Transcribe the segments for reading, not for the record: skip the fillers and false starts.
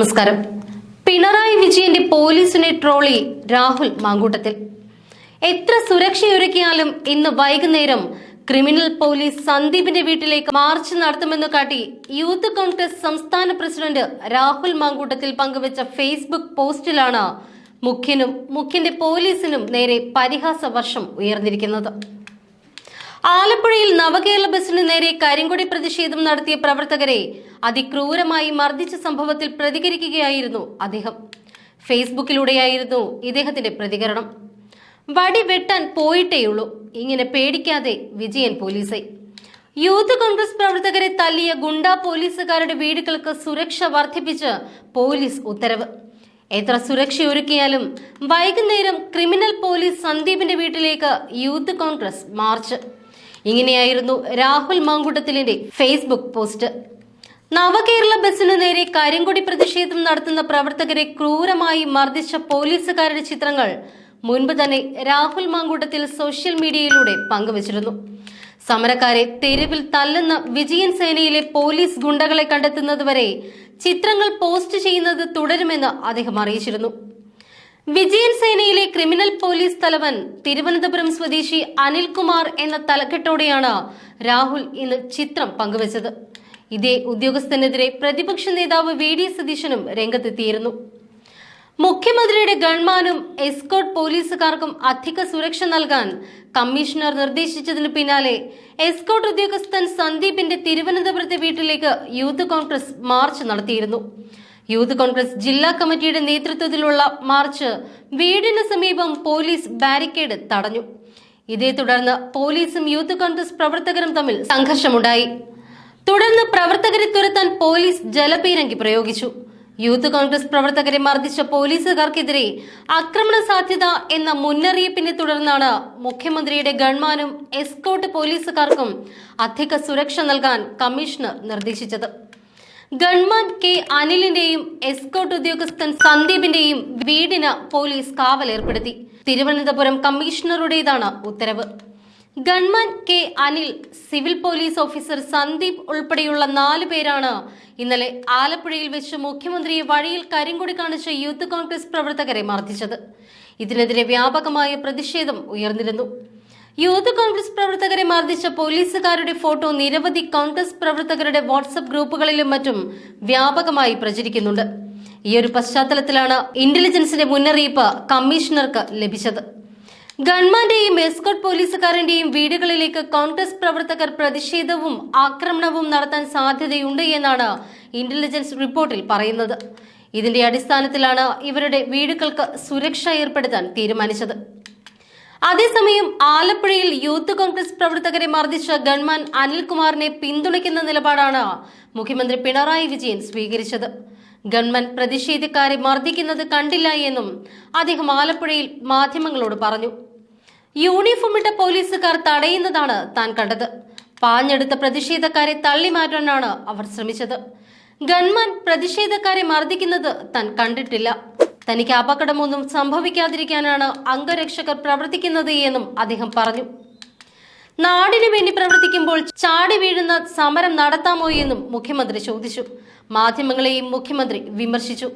നമസ്കാരം. പിണറായി വിജയന്റെ പോലീസിനെ ട്രോളി രാഹുൽ മാങ്കൂട്ടത്തിൽ. എത്ര സുരക്ഷയൊരുക്കിയാലും ഇന്ന് വൈകുന്നേരം ക്രിമിനൽ പോലീസ് സന്ദീപിന്റെ വീട്ടിലേക്ക് മാർച്ച് നടത്തുമെന്ന് കാട്ടി യൂത്ത് കോൺഗ്രസ് സംസ്ഥാന പ്രസിഡന്റ് രാഹുൽ മാങ്കൂട്ടത്തിൽ പങ്കുവച്ച ഫേസ്ബുക്ക് പോസ്റ്റിലാണ് മുഖ്യന്റെ പോലീസിനും നേരെ പരിഹാസ വർഷം ഉയർന്നിരിക്കുന്നത്. ആലപ്പുഴയിൽ നവകേരള ബസിന് നേരെ കരിങ്കൊടി പ്രതിഷേധം നടത്തിയ പ്രവർത്തകരെ അതിക്രൂരമായി മർദ്ദിച്ച സംഭവത്തിൽ പ്രതികരിക്കുകയായിരുന്നു അദ്ദേഹം. ഫേസ്ബുക്കിലൂടെയായിരുന്നു ഇദ്ദേഹത്തിന്റെ പ്രതികരണം. വടി വെട്ടാൻ പോയിട്ടേയുള്ളൂ, ഇങ്ങനെ പേടിക്കാതെ വിജയൻ പോലീസെ. യൂത്ത് കോൺഗ്രസ് പ്രവർത്തകരെ തല്ലിയ ഗുണ്ടാ പോലീസുകാരുടെ വീടുകൾക്ക് സുരക്ഷ വർദ്ധിപ്പിച്ച് പോലീസ് ഉത്തരവ്. എത്ര സുരക്ഷയൊരുക്കിയാലും വൈകുന്നേരം ക്രിമിനൽ പോലീസ് സന്ദീപിന്റെ വീട്ടിലേക്ക് യൂത്ത് കോൺഗ്രസ് മാർച്ച്. ഇങ്ങനെയായിരുന്നു രാഹുൽ മാങ്കൂട്ടത്തിലിന്റെ ഫേസ്ബുക്ക് പോസ്റ്റ്. നവകേരള ബസിനു നേരെ കരിങ്കൊടി പ്രതിഷേധം നടത്തുന്ന പ്രവർത്തകരെ ക്രൂരമായി മർദ്ദിച്ച പോലീസുകാരുടെ ചിത്രങ്ങൾ മുൻപ് തന്നെ രാഹുൽ മാങ്കൂട്ടത്തിൽ സോഷ്യൽ മീഡിയയിലൂടെ പങ്കുവച്ചിരുന്നു. സമരക്കാരെ തെരുവിൽ തല്ലുന്ന വിജയൻ സേനയിലെ പോലീസ് ഗുണ്ടകളെ കണ്ടെത്തുന്നതുവരെ ചിത്രങ്ങൾ പോസ്റ്റ് ചെയ്യുന്നത് തുടരുമെന്ന് അദ്ദേഹം അറിയിച്ചിരുന്നു. വിജയൻ സേനയിലെ ക്രിമിനൽ പോലീസ് തലവൻ തിരുവനന്തപുരം സ്വദേശി അനിൽകുമാർ എന്ന തലക്കെട്ടോടെയാണ് രാഹുൽ ഇന്ന് ചിത്രം പങ്കുവച്ചത്. ഇതേ ഉദ്യോഗസ്ഥനെതിരെ പ്രതിപക്ഷ നേതാവ് വി.ഡി. സതീശനും രംഗത്തെത്തിയിരുന്നു. മുഖ്യമന്ത്രിയുടെ ഗൺമാനും എസ്കോർട്ട് പോലീസുകാർക്കും അധിക സുരക്ഷ നൽകാൻ കമ്മീഷണർ നിർദ്ദേശിച്ചതിന് പിന്നാലെ എസ്കോർട്ട് ഉദ്യോഗസ്ഥൻ സന്ദീപിന്റെ തിരുവനന്തപുരത്തെ വീട്ടിലേക്ക് യൂത്ത് കോൺഗ്രസ് മാർച്ച് നടത്തിയിരുന്നു. യൂത്ത് കോൺഗ്രസ് ജില്ലാ കമ്മിറ്റിയുടെ നേതൃത്വത്തിലുള്ള മാർച്ച് വീടിന് സമീപം പോലീസ് ബാരിക്കേഡ് തടഞ്ഞു. ഇതേ തുടർന്ന് പോലീസും യൂത്ത് കോൺഗ്രസ് പ്രവർത്തകരും തമ്മിൽ സംഘർഷമുണ്ടായി. തുടർന്ന് പ്രവർത്തകരെ തുരത്താൻ പോലീസ് ജലപീരങ്കി പ്രയോഗിച്ചു. യൂത്ത് കോൺഗ്രസ് പ്രവർത്തകരെ മർദ്ദിച്ച പോലീസുകാർക്കെതിരെ ആക്രമണ സാധ്യത എന്ന മുന്നറിയിപ്പിനെ തുടർന്നാണ് മുഖ്യമന്ത്രിയുടെ ഗൺമാനും എസ്കോർട്ട് പോലീസുകാർക്കും അധിക സുരക്ഷ നൽകാൻ കമ്മീഷണർ നിർദ്ദേശിച്ചത്. ഗൺമാൻ കെ അനിലിന്റെയും എസ്കോർട്ട് ഉദ്യോഗസ്ഥൻ സന്ദീപിന്റെയും വീടിന് പോലീസ് കാവലേർപ്പെടുത്തി. തിരുവനന്തപുരം കമ്മീഷണറുടേതാണ് ഉത്തരവ്. Gunman K Anil, civil police officer Sandeep ഉൾപ്പെടെയുള്ള 4 പേരാണ് ഇന്നലെ ആലപ്പുഴയിൽ വെച്ച് മുഖ്യമന്ത്രിയെ വഴിയിൽ കരിങ്കൊടി കാണിച്ച യൂത്ത് കോൺഗ്രസ് പ്രവർത്തകരെ മർദ്ദിച്ചത്. ഇതിനെതിരെ വ്യാപകമായ പ്രതിഷേധം ഉയർന്നിരുന്നു. യൂത്ത് കോൺഗ്രസ് പ്രവർത്തകരെ മർദ്ദിച്ച പോലീസുകാരുടെ ഫോട്ടോ നിരവധി കോൺഗ്രസ് പ്രവർത്തകരുടെ വാട്സ്ആപ്പ് ഗ്രൂപ്പുകളിലും മറ്റും വ്യാപകമായി പ്രചരിക്കുന്നുണ്ട്. ഈയൊരു പശ്ചാത്തലത്തിലാണ് ഇന്റലിജൻസിന്റെ മുന്നറിയിപ്പ് കമ്മീഷണർക്ക് ലഭിച്ചത്. ഗൺമാന്റെയും എസ്കോർട്ട് പോലീസുകാരന്റെയും വീടുകളിലേക്ക് കോൺഗ്രസ് പ്രവർത്തകർ പ്രതിഷേധവും ആക്രമണവും നടത്താൻ സാധ്യതയുണ്ട് എന്നാണ് ഇന്റലിജൻസ് റിപ്പോർട്ടിൽ പറയുന്നത്. ഇതിന്റെ അടിസ്ഥാനത്തിലാണ് ഇവരുടെ വീടുകൾക്ക് സുരക്ഷ ഏർപ്പെടുത്താൻ തീരുമാനിച്ചത്. അതേസമയം ആലപ്പുഴയിൽ യൂത്ത് കോൺഗ്രസ് പ്രവർത്തകരെ മർദ്ദിച്ച ഗൺമാൻ അനിൽകുമാറിനെ പിന്തുണയ്ക്കുന്ന നിലപാടാണ് മുഖ്യമന്ത്രി പിണറായി വിജയൻ സ്വീകരിച്ചത്. ഗൺമാൻ പ്രതിഷേധക്കാരെ മർദ്ദിക്കുന്നത് കണ്ടില്ല എന്നും അദ്ദേഹം ആലപ്പുഴയിൽ മാധ്യമങ്ങളോട് പറഞ്ഞു. യൂണിഫോമിട്ട പോലീസുകാർ തടയുന്നതാണ് താൻ കണ്ടത്. പാഞ്ഞെടുത്ത പ്രതിഷേധക്കാരെ തള്ളിമാറ്റാനാണ് അവർ ശ്രമിച്ചത്. ഗൺമാൻ പ്രതിഷേധക്കാരെ മർദ്ദിക്കുന്നത് താൻ കണ്ടിട്ടില്ല. തനിക്ക് അപകടമൊന്നും സംഭവിക്കാതിരിക്കാനാണ് അംഗരക്ഷകർ പ്രവർത്തിക്കുന്നത് എന്നും അദ്ദേഹം പറഞ്ഞു. നാടിനു വേണ്ടി പ്രവർത്തിക്കുമ്പോൾ ചാടി വീഴുന്ന സമരം നടത്താമോ എന്നും മുഖ്യമന്ത്രി ചോദിച്ചു. മാധ്യമങ്ങളെയും മുഖ്യമന്ത്രി വിമർശിച്ചു.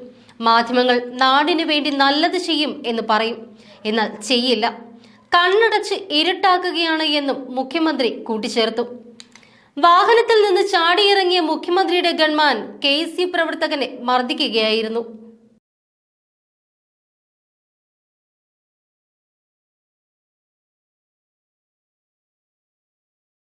മാധ്യമങ്ങൾ നാടിനു വേണ്ടി നല്ലത് ചെയ്യും എന്ന് പറയും, എന്നാൽ ചെയ്യില്ല. കണ്ണടച്ച് ഇരുട്ടാക്കുകയാണ് എന്നും മുഖ്യമന്ത്രി കൂട്ടിച്ചേർത്തു. വാഹനത്തിൽ നിന്ന് ചാടിയിറങ്ങിയ മുഖ്യമന്ത്രിയുടെ ഗൺമാൻ KSU പ്രവർത്തകനെ മർദ്ദിക്കുകയായിരുന്നു.